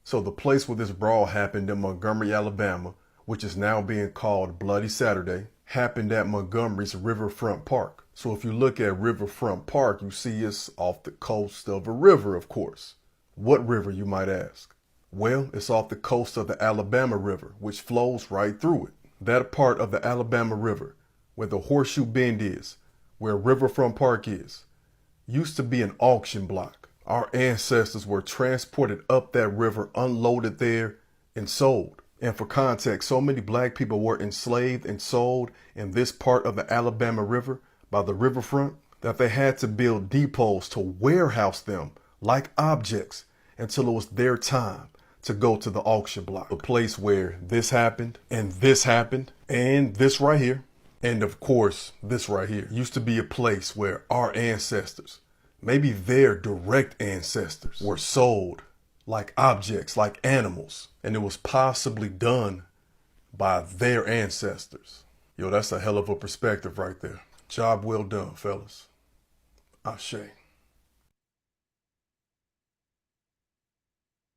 So the place where this brawl happened in Montgomery, Alabama, which is now being called Bloody Saturday, happened at Montgomery's Riverfront Park. So if you look at Riverfront Park, you see it's off the coast of a river, of course. What river, you might ask? Well, it's off the coast of the Alabama River, which flows right through it. That part of the Alabama River, where the Horseshoe Bend is, where Riverfront Park is, used to be an auction block. Our ancestors were transported up that river, unloaded there, and sold. And for context, so many black people were enslaved and sold in this part of the Alabama River by the riverfront that they had to build depots to warehouse them like objects until it was their time to go to the auction block. The place where this happened, and this right here, and of course, this right here used to be a place where our ancestors, maybe their direct ancestors, were sold like objects, like animals. And it was possibly done by their ancestors. Yo, that's a hell of a perspective right there. Job well done, fellas. Ashe.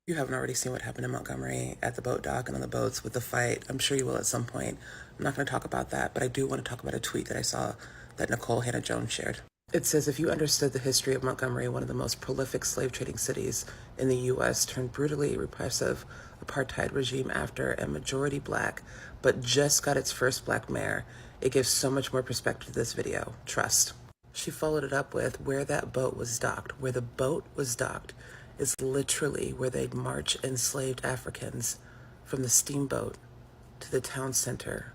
You haven't already seen what happened in Montgomery at the boat dock and on the boats with the fight. I'm sure you will at some point. I'm not going to talk about that, but I do want to talk about a tweet that I saw that Nicole Hannah-Jones shared. It says, if you understood the history of Montgomery, one of the most prolific slave trading cities in the U.S., turned brutally repressive apartheid regime after a majority black, but just got its first black mayor, it gives so much more perspective to this video. Trust. She followed it up with where that boat was docked. Where the boat was docked is literally where they'd march enslaved Africans from the steamboat to the town center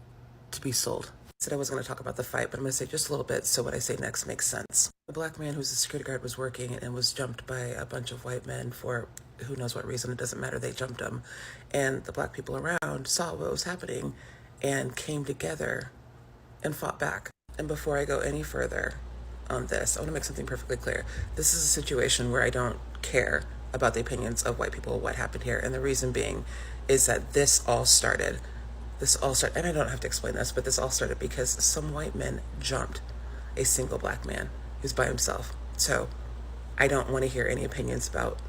to be sold. I said I wasn't going to talk about the fight, but I'm going to say just a little bit so what I say next makes sense. A black man who's a security guard was working and was jumped by a bunch of white men for who knows what reason. It doesn't matter. They jumped him. And the black people around saw what was happening and came together and fought back. And before I go any further on this, I want to make something perfectly clear. This is a situation where I don't care about the opinions of white people, what happened here. And the reason being is that this all started, and I don't have to explain this, but this all started because some white men jumped a single black man who's by himself. So I don't want to hear any opinions about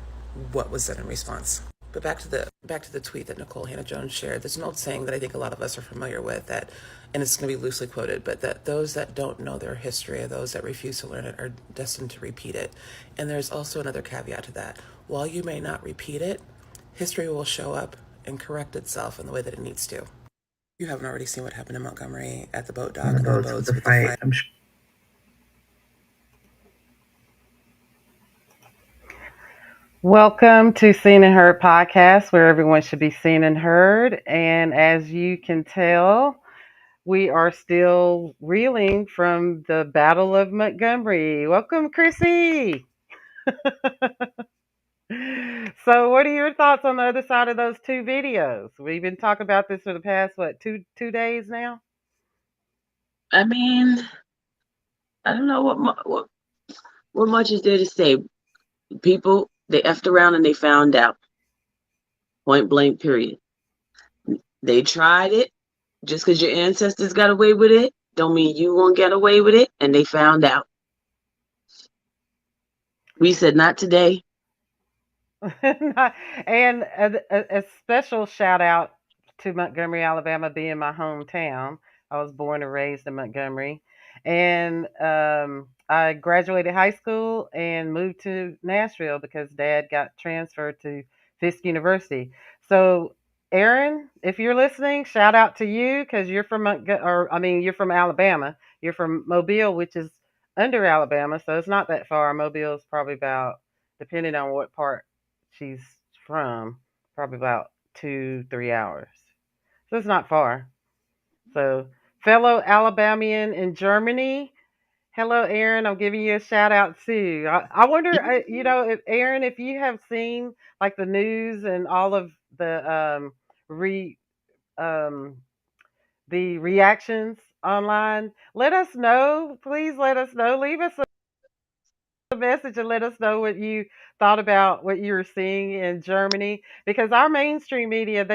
what was done in response. But back to the tweet that Nicole Hannah-Jones shared. There's an old saying that I think a lot of us are familiar with, that, and it's going to be loosely quoted, but that those that don't know their history or those that refuse to learn it are destined to repeat it. And there's also another caveat to that. While you may not repeat it, history will show up and correct itself in the way that it needs to. You haven't already seen what happened in Montgomery at the boat dock and on the boats with the fight. Welcome to Seen and Heard podcast, where everyone should be seen and heard. And as you can tell, we are still reeling from the Battle of Montgomery. Welcome, Chrissy. So what are your thoughts on the other side of those two videos? We've been talking about this for the past, two days now? I mean, I don't know what much is there to say. People, they effed around and they found out. Point blank, period. They tried it. Just because your ancestors got away with it, don't mean you won't get away with it. And they found out. We said not today. And a special shout out to Montgomery, Alabama, being my hometown. I was born and raised in Montgomery. And I graduated high school and moved to Nashville because Dad got transferred to Fisk University. So, Aaron, if you're listening, shout out to you because you're from you're from Alabama. You're from Mobile, which is under Alabama, so it's not that far. Mobile is probably about, depending on what part she's from, probably about 2-3 hours. So it's not far. So, fellow Alabamian in Germany, hello, Aaron. I'm giving you a shout out too. I wonder, if Aaron, if you have seen like the news and all of re um, the reactions online. Let us know. Please let us know. Leave us a message and let us know what you thought about what you were seeing in Germany, because our mainstream media,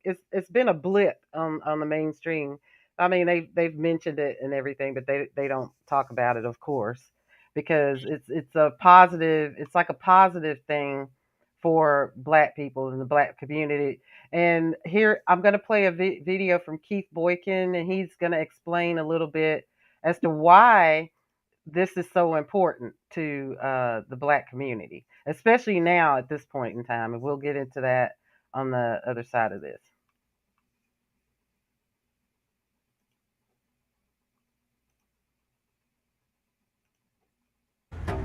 it's been a blip on the mainstream. I mean, they've mentioned it and everything, but they don't talk about it, of course, because it's a positive. It's like a positive thing for Black people in the Black community. And here I'm going to play a video from Keith Boykin, and he's going to explain a little bit as to why this is so important to the Black community, especially now at this point in time. And we'll get into that on the other side of this.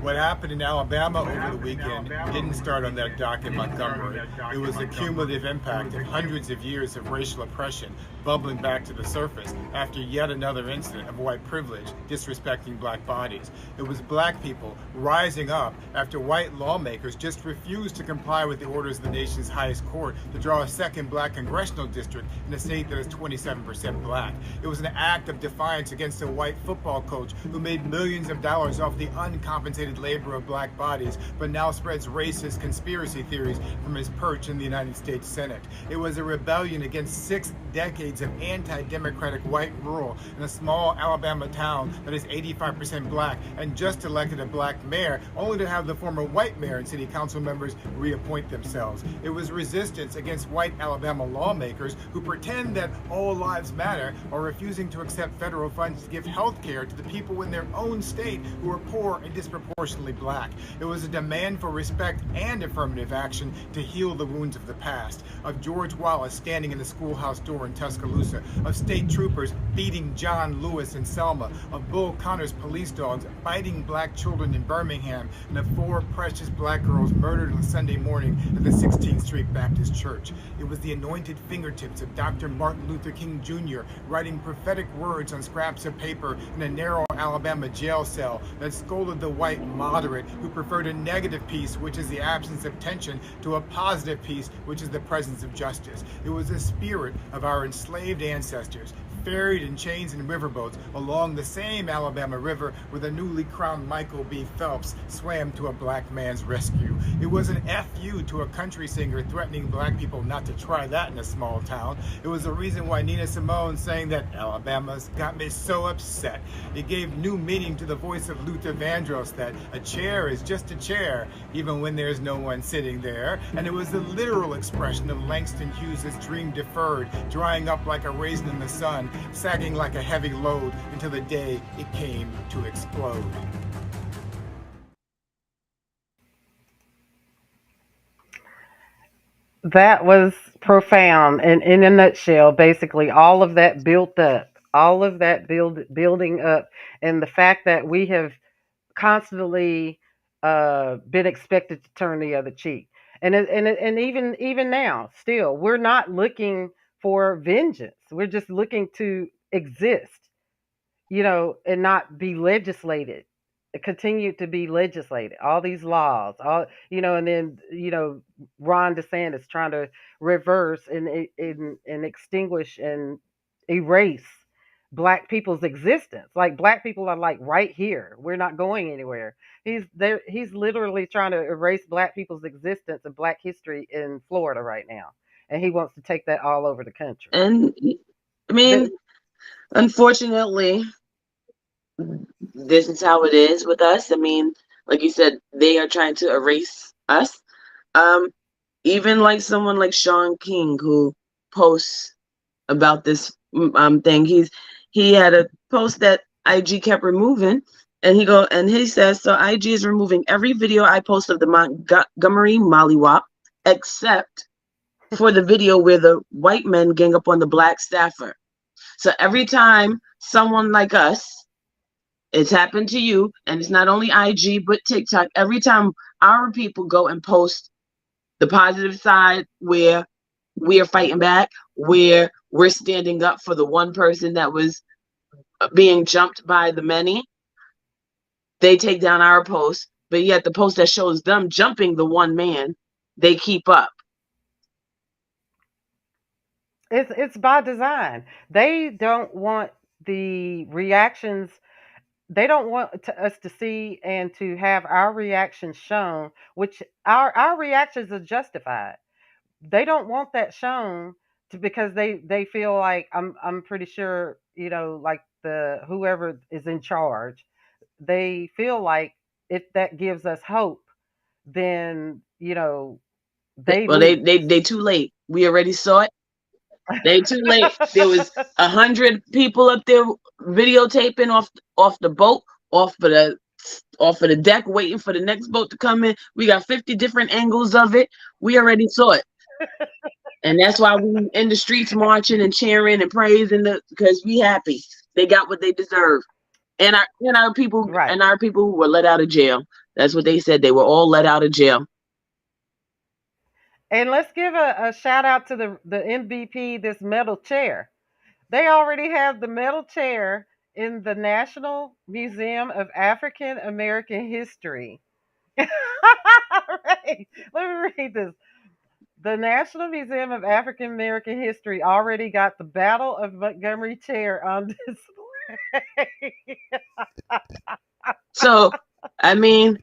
What happened in Alabama over the weekend didn't start on that dock in Montgomery. It was the cumulative impact of hundreds of years of racial oppression bubbling back to the surface after yet another incident of white privilege disrespecting Black bodies. It was Black people rising up after white lawmakers just refused to comply with the orders of the nation's highest court to draw a second Black congressional district in a state that is 27% Black. It was an act of defiance against a white football coach who made millions of dollars off the uncompensated labor of Black bodies, but now spreads racist conspiracy theories from his perch in the United States Senate. It was a rebellion against 6 decades of anti-democratic white rule in a small Alabama town that is 85% Black and just elected a Black mayor, only to have the former white mayor and city council members reappoint themselves. It was resistance against white Alabama lawmakers who pretend that all lives matter while refusing to accept federal funds to give health care to the people in their own state who are poor and disproportionately Black. It was a demand for respect and affirmative action to heal the wounds of the past, of George Wallace standing in the schoolhouse door in Tuscaloosa, of state troopers beating John Lewis in Selma, of Bull Connor's police dogs biting Black children in Birmingham, and of 4 precious Black girls murdered on Sunday morning at the 16th Street Baptist Church. It was the anointed fingertips of Dr. Martin Luther King Jr. writing prophetic words on scraps of paper in a narrow Alabama jail cell that scolded the white moderate who preferred a negative peace, which is the absence of tension, to a positive peace, which is the presence of justice. It was the spirit of our enslaved ancestors, ferried in chains and riverboats along the same Alabama River where the newly crowned Michael B. Phelps swam to a Black man's rescue. It was an FU to a country singer threatening Black people not to try that in a small town. It was the reason why Nina Simone sang that Alabama's got me so upset. It gave new meaning to the voice of Luther Vandross that a chair is just a chair, even when there's no one sitting there. And it was the literal expression of Langston Hughes' dream deferred, drying up like a raisin in the sun, sagging like a heavy load until the day it came to explode. That was profound. And in a nutshell, basically, all of that built up, all of that building up, and the fact that we have constantly been expected to turn the other cheek. And even now, still, we're not looking for vengeance. We're just looking to exist, and not be legislated, continue to be legislated. All these laws, and then Ron DeSantis trying to reverse and extinguish and erase Black people's existence. Like Black people are like right here. We're not going anywhere. He's there. He's literally trying to erase Black people's existence and Black history in Florida right now, and he wants to take that all over the country. And I mean, unfortunately, this is how it is with us. I mean, like you said, they are trying to erase us. Even like someone like Sean King who posts about this thing. He had a post that IG kept removing, and he says, so IG is removing every video I post of the Montgomery mollywop except for the video where the white men gang up on the Black staffer. So every time someone like us, it's happened to you, and it's not only IG but TikTok, every time our people go and post the positive side where we are fighting back, where we're standing up for the one person that was being jumped by the many, they take down our post, but yet the post that shows them jumping the one man, they keep up. It's by design. They don't want the reactions. They don't want us to see and to have our reactions shown, which our reactions are justified. They don't want that shown because they feel like I'm pretty sure, like the whoever is in charge, they feel like if that gives us hope, then They Well, lose. they too late. We already saw it. They too late. There was 100 people up there videotaping off the boat, off of the deck, waiting for the next boat to come in. We got 50 different angles of it. We already saw it, and that's why we in the streets marching and cheering and praising because we happy. They got what they deserve, and our people Right. who were let out of jail. That's what they said. They were all let out of jail. And let's give a shout out to the MVP, this metal chair. They already have the metal chair in the National Museum of African American History. Right. Let me read this. The National Museum of African American History already got the Battle of Montgomery chair on display. So, I mean,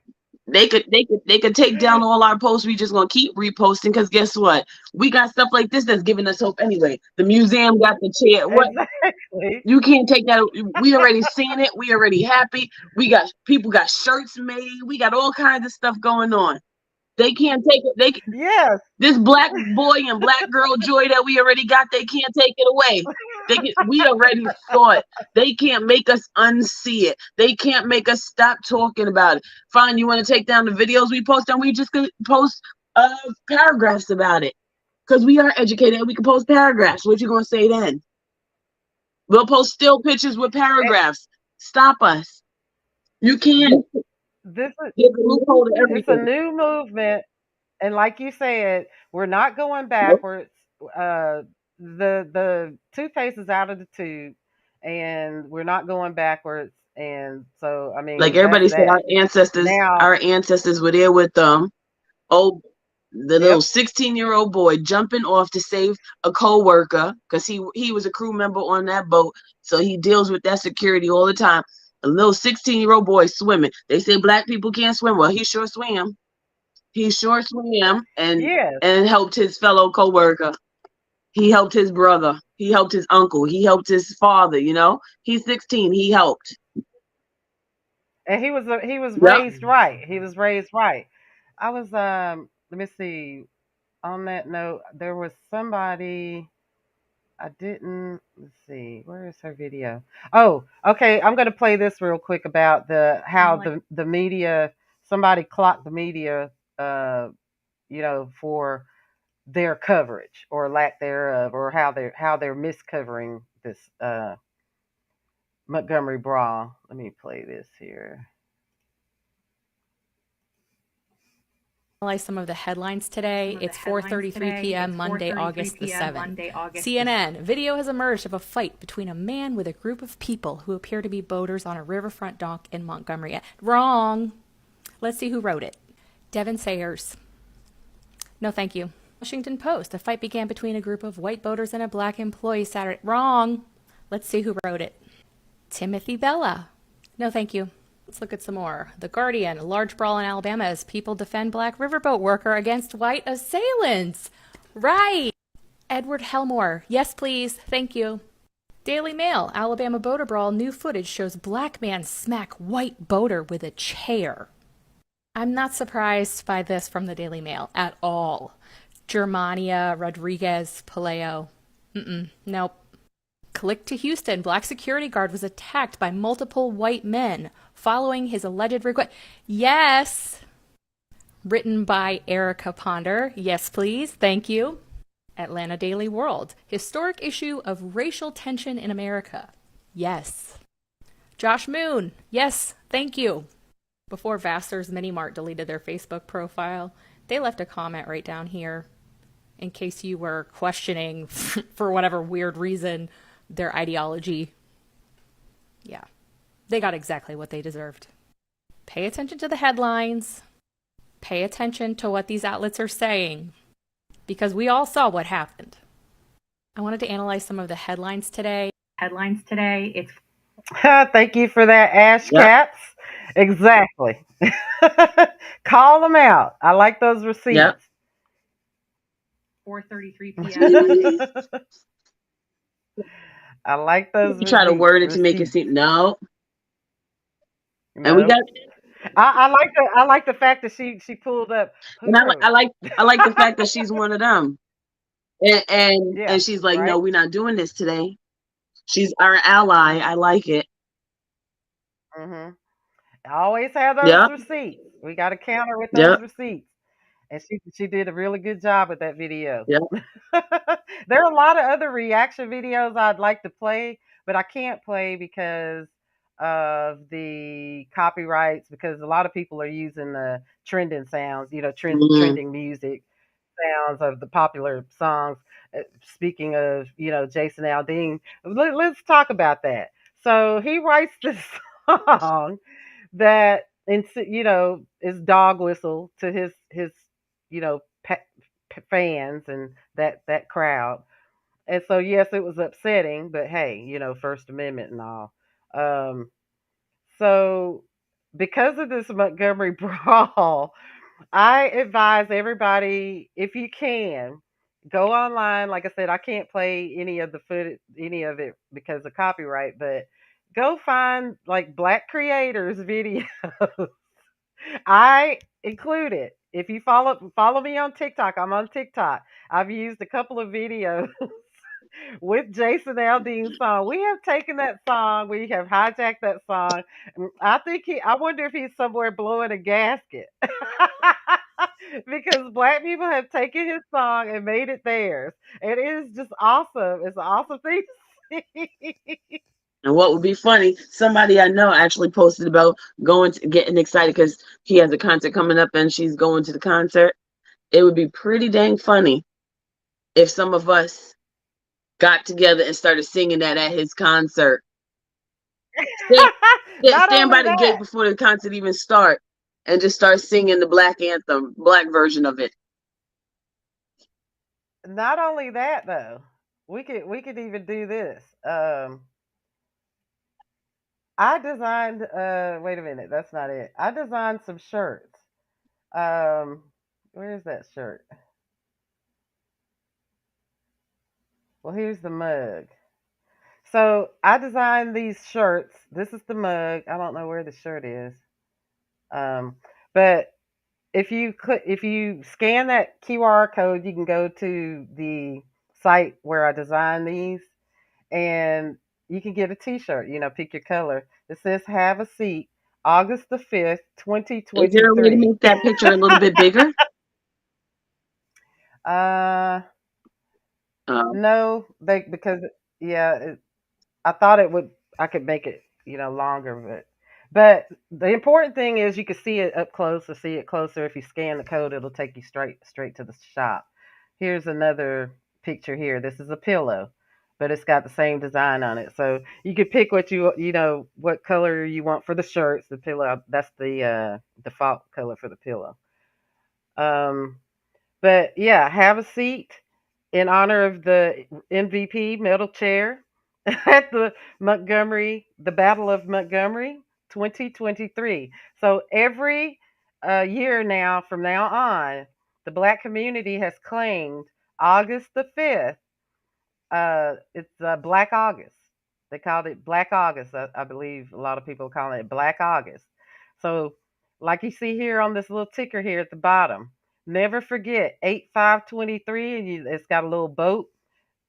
they could take down all our posts. We just gonna keep reposting because guess what? We got stuff like this that's giving us hope anyway. The museum got the chair. What? Exactly. You can't take that. We already seen it. We already happy. We got people got shirts made. We got all kinds of stuff going on. They can't take it. Yes. This black boy and black girl joy that we already got, they can't take it away. We already saw it. They can't make us unsee it. They can't make us stop talking about it. Fine, you want to take down the videos we post, and we just could post paragraphs about it. Because we are educated and we can post paragraphs. What you gonna say then? We'll post still pictures with paragraphs. Stop us. You can't. This is Give a loophole to it's a everything. new movement, and like you said, we're not going backwards. The toothpaste is out of the tube, and we're not going backwards. And so, I Like mean, that's everybody said, that. Now, our ancestors were there with the little yep, 16-year-old boy jumping off to save a co-worker because he was a crew member on that boat. So he deals with that security all the time. A little 16-year-old boy swimming. They say black people can't swim. Well, he sure swam. He sure swam and yes, helped his fellow co-worker. He helped his brother. He helped his uncle. He helped his father. He's 16. He helped. and he was Yep. raised right. He was raised right. I was let me see. On that note, there was somebody. I didn't. Let's see. Where is her video? Oh, okay. I'm going to play this real quick about how the media. Somebody clocked the media. For their coverage or lack thereof, or how they're miscovering this Montgomery brawl. Let me play this here. Analyze some of the headlines today. It's 4:33 p.m. Monday, August the 7th. CNN, video has emerged of a fight between a man with a group of people who appear to be boaters on a riverfront dock in Montgomery. Wrong. Let's see who wrote it. Devin Sayers. No, thank you. Washington Post, a fight began between a group of white boaters and a black employee Saturday. Wrong. Let's see who wrote it. Timothy Bella. No, thank you. Let's look at some more. The Guardian, a large brawl in Alabama as people defend black riverboat worker against white assailants. Right. Edward Helmore. Yes, please. Thank you. Daily Mail, Alabama boater brawl. New footage shows black man smack white boater with a chair. I'm not surprised by this from the Daily Mail at all. Germania, Rodriguez, Paleo. Nope. Click to Houston. Black security guard was attacked by multiple white men following his alleged request. Yes. Written by Erica Ponder. Yes, please. Thank you. Atlanta Daily World. Historic issue of racial tension in America. Yes. Josh Moon. Yes. Thank you. Before Vassar's Mini Mart deleted their Facebook profile, they left a comment right down here in case you were questioning, for whatever weird reason, their ideology. Yeah, they got exactly what they deserved. Pay attention to the headlines. Pay attention to what these outlets are saying, because we all saw what happened. I wanted to analyze some of the headlines today. It's Thank you for that, Ash Yep. Cats. Exactly. Call them out. I like those receipts. Yep. 4:33 p.m. I like those. You try to word it to make it seem no. No. And I like the fact that she pulled up. And Who wrote it? I like the fact that she's one of them. Yeah, And she's like, no, right. we're not doing this today. She's our ally. Mhm. I like it. Mhm. Always have those Yep. receipts. We got to counter with those Yep. receipts. And she did a really good job with that video. Yep. There are a lot of other reaction videos I'd like to play, but I can't play because of the copyrights. Because a lot of people are using the trending sounds, Mhm. trending music sounds of the popular songs. Speaking of, Jason Aldean, let's talk about that. So he writes this song that is dog whistle to his fans and that crowd. And so yes, it was upsetting, but hey, First Amendment and all. Um, so because of this Montgomery brawl, I advise everybody, if you can, go online. Like I said, I can't play any of the footage, any of it because of copyright, but go find like black creators videos. I include it. If you follow me on TikTok, I'm on TikTok. I've used a couple of videos with Jason Aldean's song. We have taken that song, we have hijacked that song. I wonder if he's somewhere blowing a gasket. Because black people have taken his song and made it theirs. And it is just awesome. It's an awesome thing to see. And what would be funny, somebody I know actually posted about getting excited because he has a concert coming up and she's going to the concert. It would be pretty dang funny if some of us got together and started singing that at his concert. Stand, Not stand only by the gate that, before the concert even start and just start singing the black anthem, black version of it. not only that though. We could even do this. I designed wait a minute, that's not it. I designed some shirts. Um where is that shirt? Well, here's the mug. So I designed these shirts. This is the mug. I don't know where the shirt is. Um but if you scan that QR code, you can go to the site where I designed these and you can get a t-shirt, pick your color. It says have a seat, August the 5th, Is there a way to 2023. make that picture a little bit bigger? uh Um, no, because yeah, I thought I could make it, longer, but the important thing is you can see it up close or see it closer. If you scan the code, it'll take you straight to the shop. Here's another picture here. This is a pillow, but it's got the same design on it. So you could pick what color you want for the shirts. The pillow, that's the default color for the pillow. Um, but yeah, have a seat in honor of the MVP medal chair at the Battle of Montgomery 2023. So every year now, from now on, the black community has claimed August the 5th. It's Black August. They called it Black August. I believe a lot of people call it Black August. So, like you see here on this little ticker here at the bottom, never forget 8523, and it's got a little boat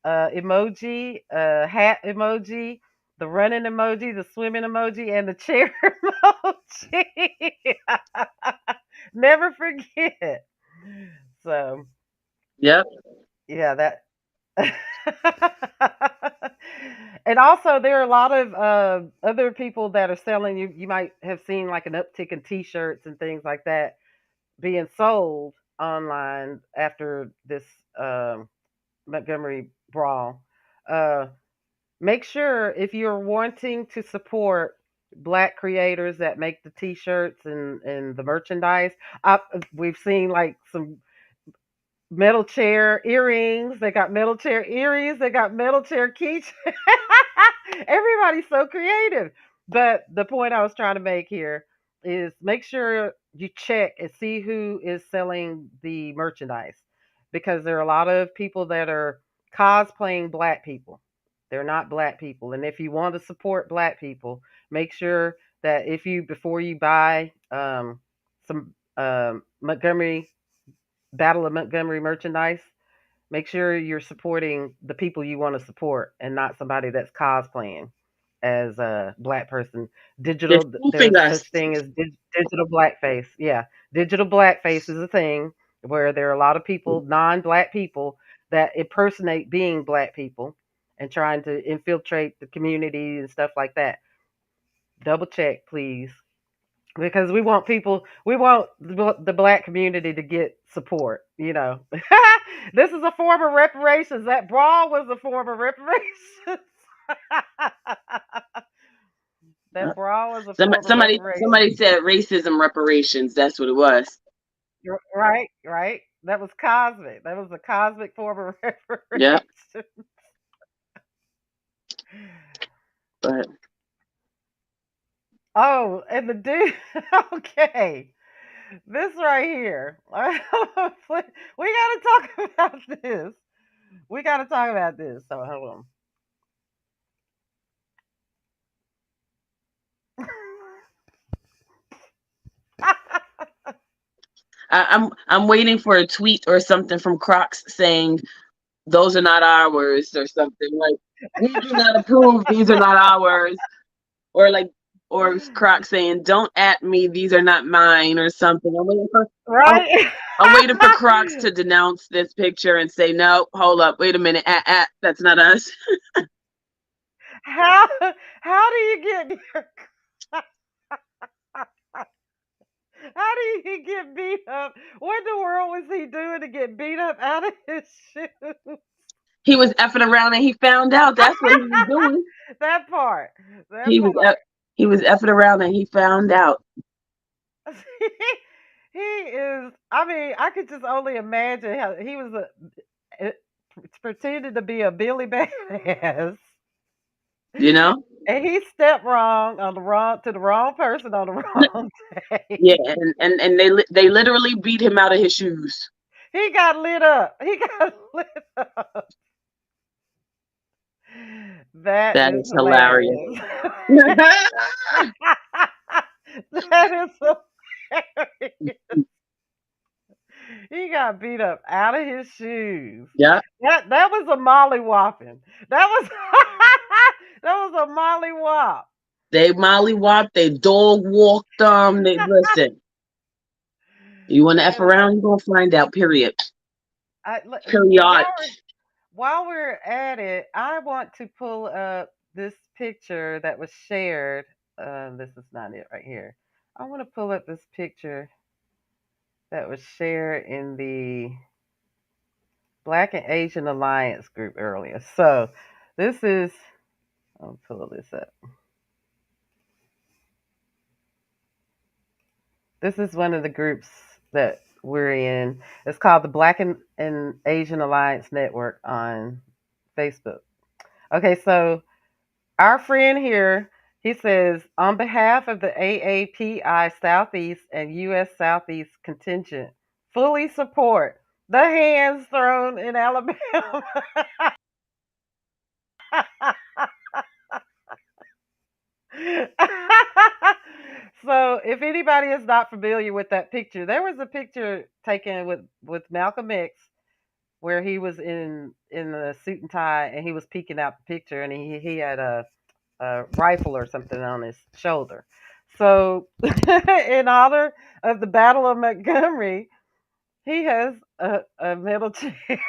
emoji, hat emoji, the running emoji, the swimming emoji, and the chair emoji. Never forget. So, yep. yeah, that. And also, there are a lot of other people that are selling. You might have seen like an uptick in T-shirts and things like that being sold online after this Montgomery brawl. Uh, Make sure if you're wanting to support black creators that make the T-shirts and the merchandise. We've seen like some metal chair earrings. They got metal chair earrings. They got metal chair keychains. Everybody's so creative. But the point I was trying to make here is make sure you check and see who is selling the merchandise because there are a lot of people that are cosplaying black people. They're not black people. And if you want to support black people, make sure that if you before you buy some Montgomery Battle of Montgomery merchandise, make sure you're supporting the people you want to support and not somebody that's cosplaying as a black person. They're Digital, spoofing there's us. such thing as digital blackface. Yeah, digital blackface is a thing where there are a lot of people, non-black people, that impersonate being black people and trying to infiltrate the community and stuff like that. Double check, please, because we want the black community to get support. This is a form of reparations. That brawl was a form of reparations. Uh, That brawl was a form of somebody reparations. said racism reparations. That's what it was. Right, right. That was cosmic. That was a cosmic form of Yeah, reparation. but Oh, and the dude. Okay, this right here. We got to talk about this. We got to talk about this. So hold on. I'm waiting for a tweet or something from Crocs saying those are not ours or something like we do not approve. These are not ours, or like or Crocs saying don't at me. These are not mine or something. I'm, Right? I'm waiting for Crocs to denounce this picture and say no. Hold up, wait a minute. That's not us. how how do you get how do you get beat up? What in the world was he doing to get beat up out of his shoes? He was effing around and he found out. That's what he was doing. That part. That He was part. he was effing around and he found out. He is. I mean, I could just only imagine how he was it, pretended to be a Billy Badass, You know? and he stepped wrong on the wrong to the wrong person on the wrong Yeah, day. and they literally beat him out of his shoes. He got lit up. He got lit up. That That is is hilarious. hilarious. That is hilarious. He got beat up out of his shoes. Yeah. That was a mollywhopping. That was that was a mollywhop. They mollywhopped, they dog walked them. They listen. You want to F And around, you're gonna find out, period. Period. while we're at it, I want to pull up this picture that was shared. This is not it right here. I want to pull up this picture that was shared in the Black and Asian Alliance group earlier. So this is, I'll pull this up. This is one of the groups that we're in. It's called the Black and Asian Alliance Network on Facebook. Okay, so our friend here, he says, on behalf of the AAPI Southeast and U.S. Southeast contingent, fully support the hands thrown in Alabama. So, if anybody is not familiar with that picture, there was a picture taken with Malcolm X where he was in a suit and tie and he was peeking out the picture and he had a rifle or something on his shoulder. So, in honor of the Battle of Montgomery, he has a metal chair.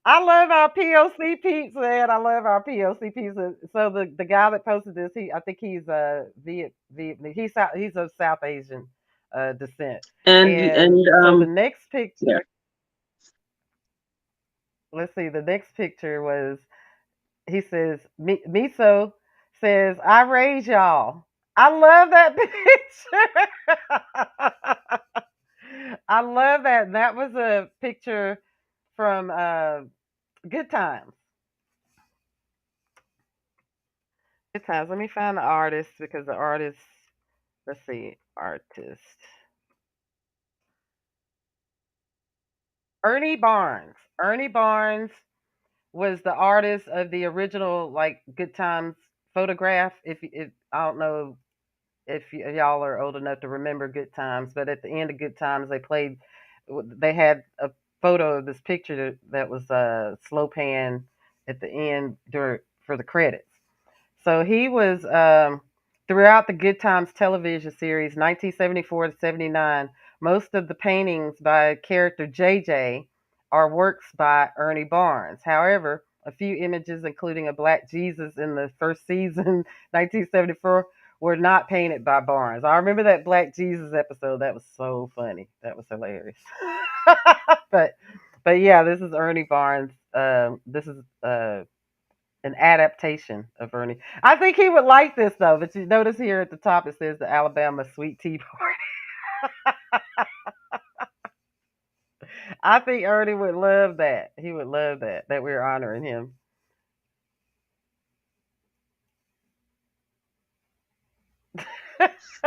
I love our POC peeps, man. I love our POC peeps. So the guy that posted this, I think he's Vietnamese. He's of South Asian descent. And And so the next yeah. picture, let's see, the next picture was he says Miso says I raise y'all. I love that picture. I love that. That was a picture from Good Times. Good Times. Let me find the artist because the artist. Let's see, artist. Ernie Barnes. Ernie Barnes was the artist of the original like Good Times photograph. If I don't know if y'all are old enough to remember Good Times, but at the end of Good Times, they had a photo of this picture that was slow pan at the end for the credits. So he was throughout the Good Times television series, 1974 to 79. Most of the paintings by character JJ are works by Ernie Barnes. However, a few images, including a black Jesus in the first season, 1974, were not painted by Barnes. I remember that Black Jesus episode. That was so funny. That was hilarious. but but yeah, this is Ernie Barnes. This is an adaptation of Ernie. I think he would like this though. But you notice here at the top it says the Alabama Sweet Tea Party. I think Ernie would love that. He would love that we're honoring him.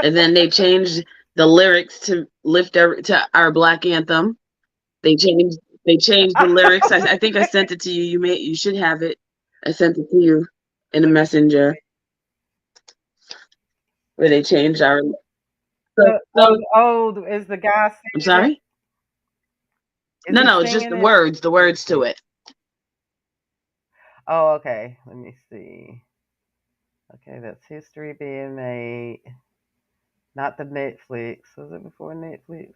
And then they changed the lyrics to to our black anthem. They changed the lyrics. I think I sent it to you. You should have it. I sent it to you in a messenger where they changed our. Is the guy singing I'm sorry. Is No, it's just the words to it. Oh, okay. Let me see. Okay, that's history being made. Not the Netflix. Was it before Netflix?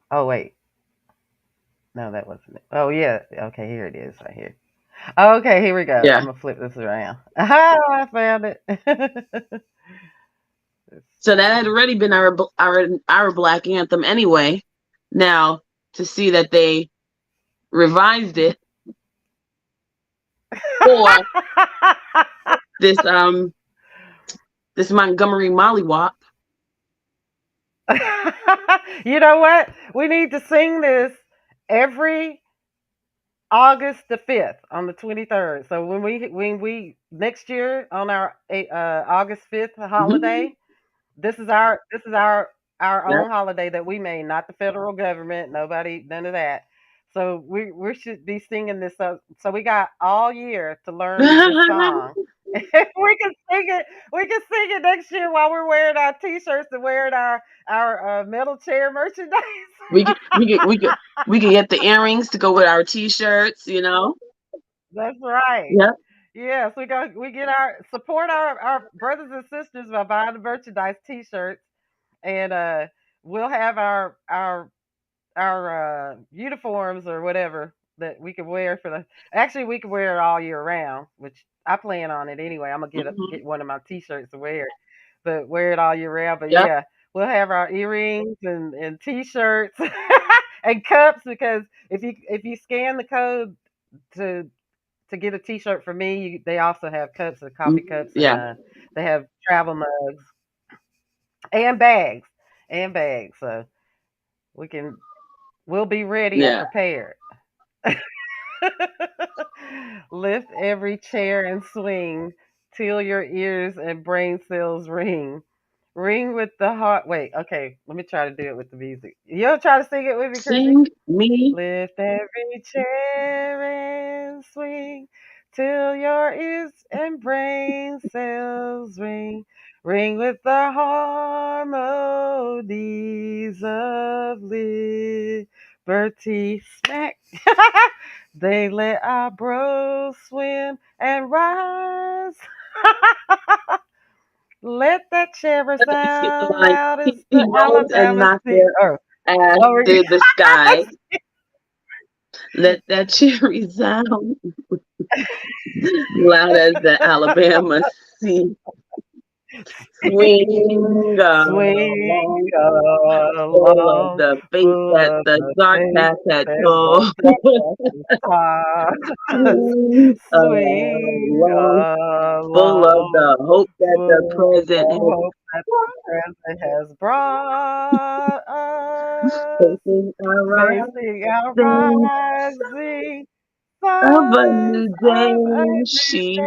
Oh, wait. No, that wasn't it. Oh, yeah. Okay, here it is right here. Okay, here we go. Yeah. I'm going to flip this around. Aha, I found it. So that had already been our black anthem anyway. Now, to see that they revised it for this Montgomery mollywop. You know what? We need to sing this every August the 5th on the 23rd. So when we next year on our August 5th holiday, this is our own holiday that we made, not the federal government, none of that. So we should be singing this up. So we got all year to learn this song. we can sing it. We can sing it next year while we're wearing our T-shirts and wearing our metal chair merchandise. we can get the earrings to go with our T-shirts. You know. That's right. Yep. Yes, we get support our brothers and sisters by buying the merchandise T-shirts, and we'll have our uniforms or whatever that we can wear Actually, we can wear it all year round, which I plan on it anyway. I'm gonna get one of my T-shirts to wear, but wear it all year round. But Yep. yeah, we'll have our earrings and T-shirts and cups, because if you scan the code to get a T-shirt for me, they also have cups and coffee cups, and Yeah. they have travel mugs and bags So we'll be ready and prepared. Lift every chair and swing till your ears and brain cells ring. Ring with the heart. Wait, okay, let me try to do it with the music. You'll try to sing it with me, Chrissy? Sing me. Lift every chair and swing till your ears and brain cells ring. Ring with the harmonies of liberty. Smack. They let our bros swim and rise. Let that chair sound loud as He the rose and Alabama knocked sea. their ass through the sky. Let that chair resound loud as the Alabama sea. Swing Swing along the face that the dark path had told. Swing along, full of the hope that the present has brought us. facing our rising of a new day. She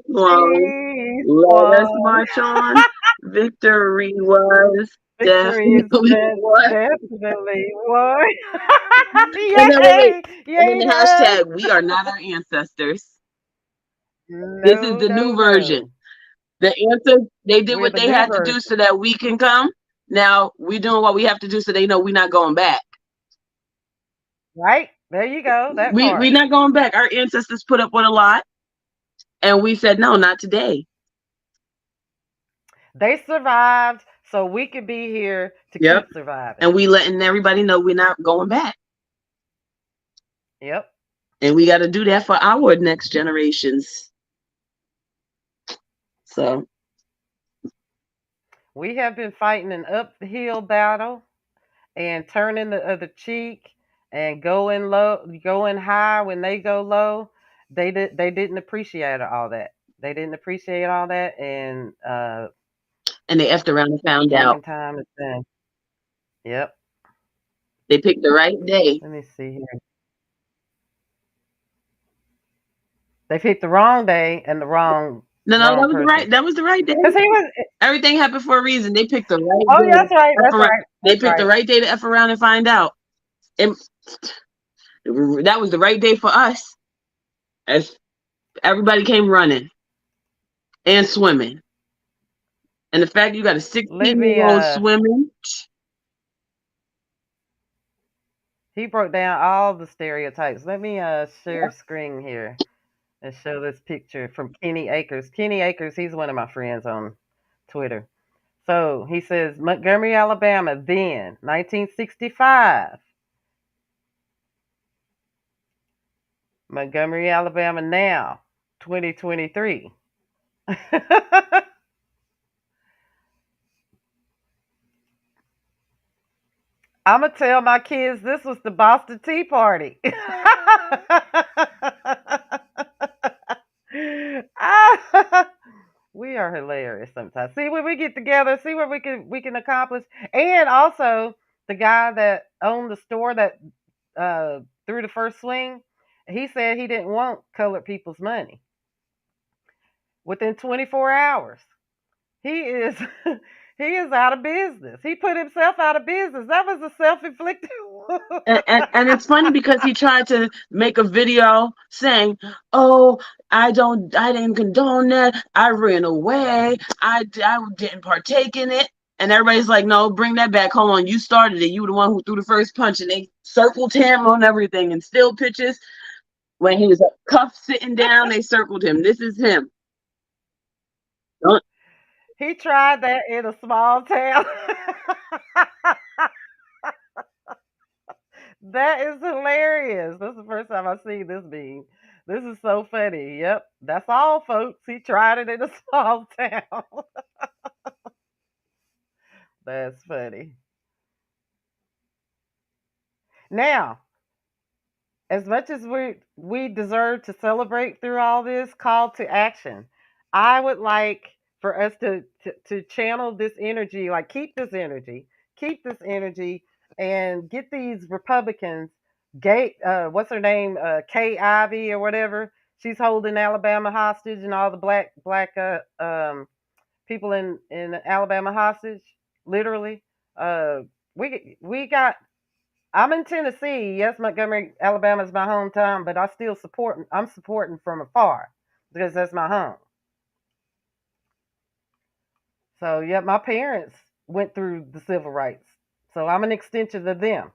won. Let us march on. Victory was Victory is definitely won. definitely won. And then wait, Yay! and then Yay the to us! hashtag, we are not our ancestors. This is No, the no, new version. no. The answer, they did We're what the they new had to do version. so that we can come. Now we doing what we have to do so they know we're not going back. Right? There you go. That We part. not going back. Our ancestors put up with a lot, and we said no, not today. They survived, so we could be here to Yep. keep surviving. And we letting everybody know we're not going back. Yep. And we got to do that for our next generations. So We have been fighting an uphill battle and turning the other cheek and going low, going high when they go low. They didn't appreciate all that. They didn't appreciate all that, and and they effed around and found out. second time it's done. Yep. They picked the right day. Let me see here. They picked the wrong day and the No, wrong person. that was the right day. Cause he was. Everything happened for a reason. They picked the right Oh, yeah, day. that's right. That's right. They That's picked the right. right day to F around and find out. And that was the right day for us. As everybody came running and swimming. And the fact you got a Let me. 16-year-old swimming. He broke down all the stereotypes. Let me share screen here and show this picture from Kenny Akers. Kenny Akers, he's one of my friends on Twitter. So he says Montgomery, Alabama, then 1965. Montgomery, Alabama, now 2023. I'm gonna tell my kids this was the Boston Tea Party. We are hilarious sometimes. See when we get together, see what we can accomplish. And also the guy that owned the store that threw the first swing, he said he didn't want colored people's money. Within 24 hours, he is he is out of business. He put himself out of business. That was a self-inflicted. And it's funny because he tried to make a video saying, "Oh, I didn't condone that. I ran away. I didn't partake in it." And everybody's like, "No, bring that back. Hold on, you started it. You were the one who threw the first punch." And they circled him on everything and still pictures when he was cuffed sitting down. They circled him. This is him. Don't- He tried that in a small town. That is hilarious. This is the first time I've seen this meme. This is so funny. Yep, that's all, folks. He tried it in a small town. That's funny. Now, as much as we deserve to celebrate through all this call to action, I would like for us to channel this energy, like keep this energy, and get these Republicans. Gate, what's her name? Kay Ivey or whatever. She's holding Alabama hostage, and all the black people in Alabama hostage. Literally, we got. I'm in Tennessee. Yes, Montgomery, Alabama is my hometown, but I still support. I'm supporting from afar because that's my home. So yeah, my parents went through the civil rights, so I'm an extension of them,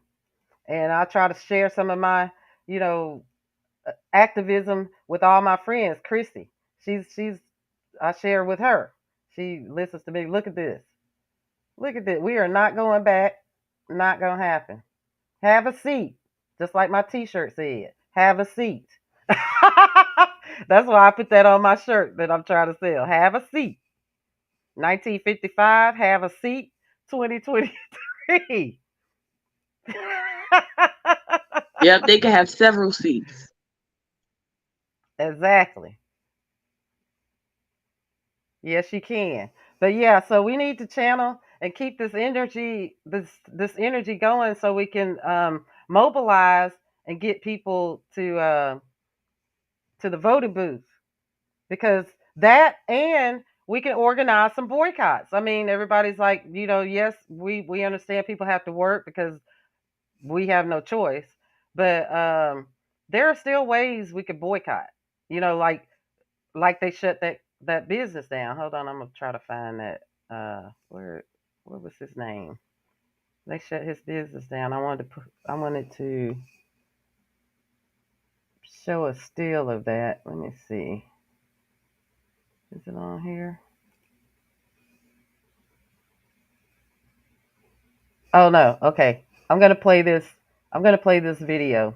and I try to share some of my, you know, activism with all my friends. Chrissy, she's I share with her. She listens to me. Look at this. Look at this. We are not going back. Not gonna happen. Have a seat. Just like my t-shirt said. Have a seat. That's why I put that on my shirt that I'm trying to sell. Have a seat. 1955, have a seat. 2023. Yep, they can have several seats. Exactly. Yes, you can. But yeah, so we need to channel and keep this energy going so we can mobilize and get people to the voting booth, because that, and we can organize some boycotts. I mean, everybody's like, yes, we understand people have to work because we have no choice, but there are still ways we could boycott. Like they shut that business down. Hold on, I'm gonna try to find that. Where what was his name? They shut his business down. I wanted to show a still of that. Let me see. Is it on here? Oh no. Okay. I'm gonna play this. I'm gonna play this video.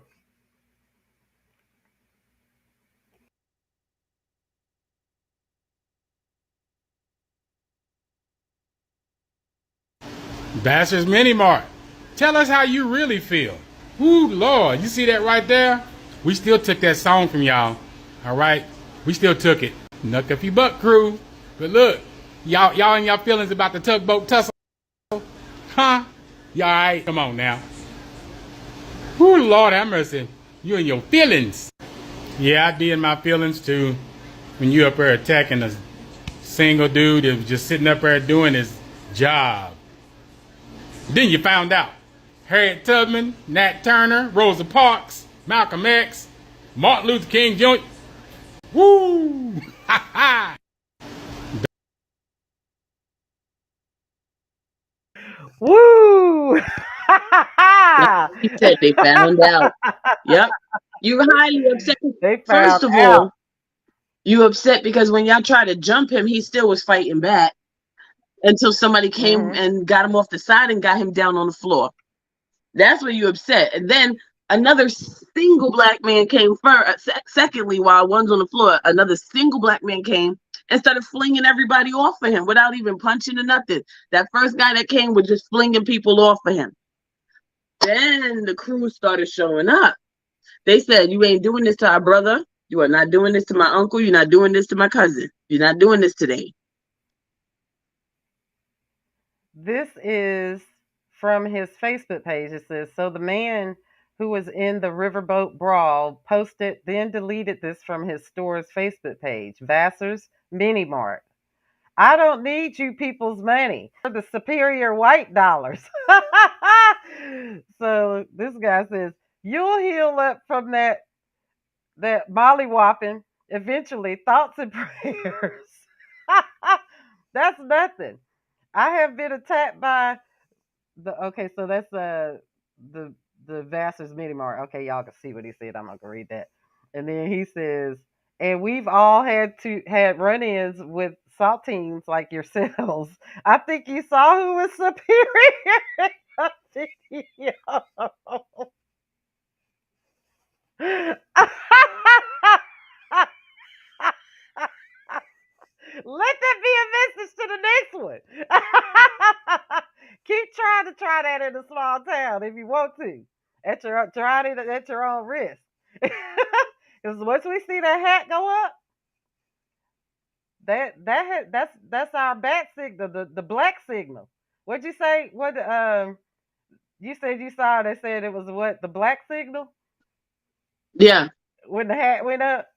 Bassers Mini Mart. Tell us how you really feel. Ooh, Lord, you see that right there? We still took that song from y'all. All right? We still took it. Knuck up your butt crew. But look, y'all and y'all feelings about the tugboat tussle. Huh? Y'all all right? Come on now. Ooh, Lord have mercy. You and your feelings. Yeah, I did my feelings too. When you up there attacking a single dude that was just sitting up there doing his job. Then you found out Harriet Tubman, Nat Turner, Rosa Parks, Malcolm X, Martin Luther King Jr. Woo! Ha ha! Woo! He said they found out. Yep. You're highly upset. They First found of out. all, you upset because when y'all tried to jump him, he still was fighting back until somebody came and got him off the side and got him down on the floor. That's where you upset. And then another single black man came first. Secondly, while one's on the floor, another single black man came and started flinging everybody off of him without even punching or nothing. That first guy that came was just flinging people off of him. Then the crew started showing up. They said, "You ain't doing this to our brother. You are not doing this to my uncle. You're not doing this to my cousin. You're not doing this today." This is from his Facebook page. It says, so the man who was in the riverboat brawl posted, then deleted this from his store's Facebook page, Vassar's Mini Mart. I don't need you people's money for the superior white dollars. So this guy says, you'll heal up from that mollywopping eventually. Thoughts and prayers. That's nothing. I have been attacked by so that's the Vassar's Mini Mart. Okay, y'all can see what he said. I'm not gonna read that. And then he says, and we've all had run-ins with saltines like yourselves. I think you saw who was superior in the video. Let that be a message to the next one. Keep try that in a small town if you want to. Try it at your own risk. Because once we see that hat go up, that's our bat signal, the black signal. What'd you say? What you said you saw? They said it was what, the black signal Yeah. when the hat went up.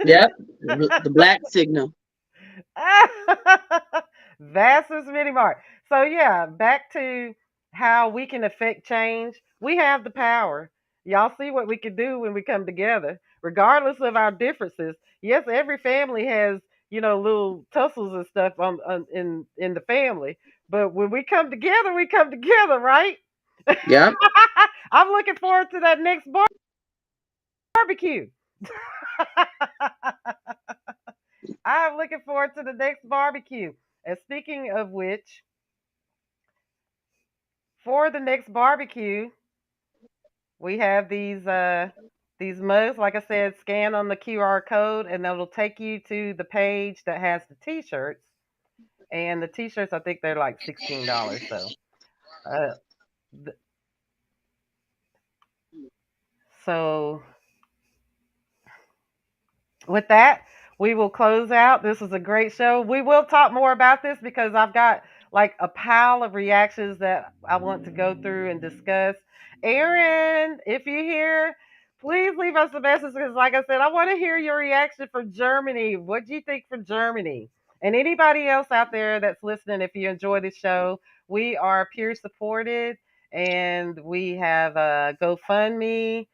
Yep. The black signal. Vassar's Mini Mart. So yeah, back to how we can affect change. We have the power. Y'all see what we can do when we come together, regardless of our differences. Yes, every family has, little tussles and stuff in the family, but when we come together, right? Yep. I'm looking forward to that next barbecue. I'm looking forward to the next barbecue. And speaking of which, for the next barbecue, we have these mugs. Like I said, scan on the QR code, and it'll take you to the page that has the T-shirts. And the T-shirts, I think they're like $16. Uh, so with that, we will close out. This was a great show. We will talk more about this because I've got like a pile of reactions that I want to go through and discuss. Aaron, if you're here, please leave us a message because, like I said, I want to hear your reaction from Germany. What do you think from Germany? And anybody else out there that's listening, if you enjoy this show, we are peer supported and we have a GoFundMe.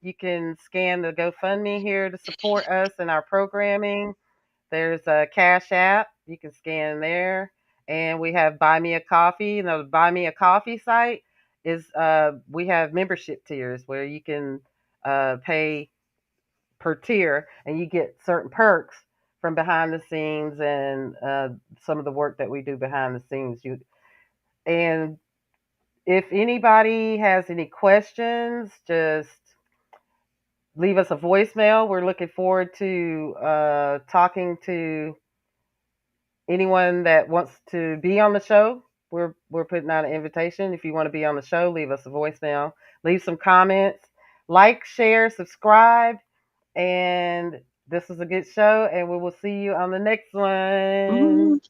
You can scan the GoFundMe here to support us in our programming. There's a Cash App. You can scan there. And we have Buy Me a Coffee. And the Buy Me a Coffee site is we have membership tiers where you can pay per tier and you get certain perks from behind the scenes and some of the work that we do behind the scenes. And if anybody has any questions, just leave us a voicemail. We're looking forward to talking to anyone that wants to be on the show. We're putting out an invitation. If you want to be on the show, leave us a voicemail. Leave some comments. Like, share, subscribe. And this was a good show, and we will see you on the next one.